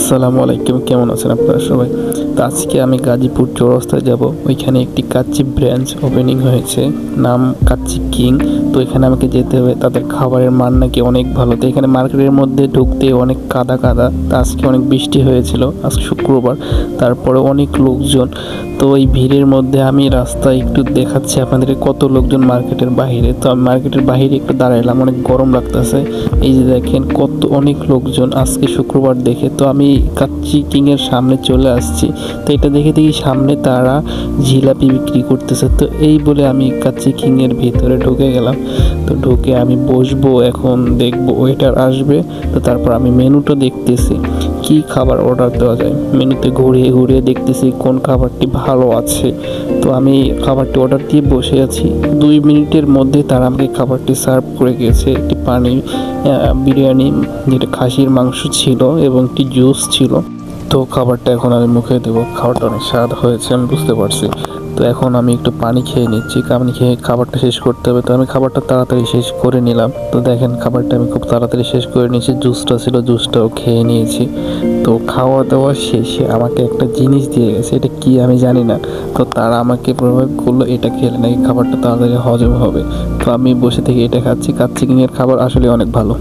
আসসালামু আলাইকুম, কেমন আছেন আপনারা সবাই? তো আজকে আমি গাজীপুর চৌরাস্তায় যাব। ওইখানে একটি কাচ্চি ব্রাঞ্চ ওপেনিং হয়েছে, নাম কাচ্চি কিং। তো এখানে আমাকে যেতে হবে। তাদের খাবারের মান নাকি অনেক ভালো। তো এখানে মার্কেটের মধ্যে ঢুকতে অনেক কাদা কাদা। তো আজকে অনেক বৃষ্টি হয়েছিল, আজকে শুক্রবার, তারপরে অনেক লোকজন। তো এই ভিড়ের মধ্যে আমি রাস্তায় একটু দেখাচ্ছি আপনাদের কত লোকজন মার্কেটের বাইরে। তো আমি মার্কেটের বাইরে একটু দাঁড়াইলাম, অনেক গরম লাগতেছে। এই যে দেখেন কত অনেক লোকজন আজকে শুক্রবার দেখে। তো আমি কাচ্চি কিংয়ের সামনে চলে আসছি। তো এটা দেখে দেখি সামনে তারা জিলাপি বিক্রি করতেছে। তো এই বলে আমি কাচ্চি কিংয়ের ভিতরে ঢুকে গেলাম। তো ঢুকে আমি বসবো, এখন দেখবো ওয়েটার আসবে। তো তারপর আমি মেনুটা দেখতেছি কি খাবার অর্ডার দেওয়া যায়। মেনুতে ঘুরিয়ে ঘুরিয়ে দেখতেছি কোন খাবারটি ভালো আছে। তো আমি খাবারটি অর্ডার দিয়ে বসে আছি। 2 মিনিটের মধ্যে তারা আমাকে খাবারটি সার্ভ করে গেছে। একটি পানি বিরিয়ানি, যেটা খাসির মাংস ছিল, এবং একটি জুস ছিল। তো খাবারটা এখন আমি মুখে দেবো। খাবারটা অনেক স্বাদ হয়েছে, আমি বুঝতে পারছি। তো এখন আমি একটু পানি খেয়ে নিচ্ছি, পানি খেয়ে খাবারটা শেষ করতে হবে। তো আমি খাবারটা তাড়াতাড়ি শেষ করে নিলাম। তো দেখেন খাবারটা আমি খুব তাড়াতাড়ি শেষ করে নিয়েছি। জুসটা ছিল, জুসটাও খেয়ে নিয়েছি। তো খাওয়া দাওয়া শেষে আমাকে একটা জিনিস দিয়ে গেছে, এটা কি আমি জানি না। তো তারা আমাকে প্রভাব করলো এটা খেলে নাকি খাবারটা তাড়াতাড়ি হজম হবে। তো আমি বসে থেকে এটা খাচ্ছি। কাচ্চি কিংয়ের খাবার আসলে অনেক ভালো।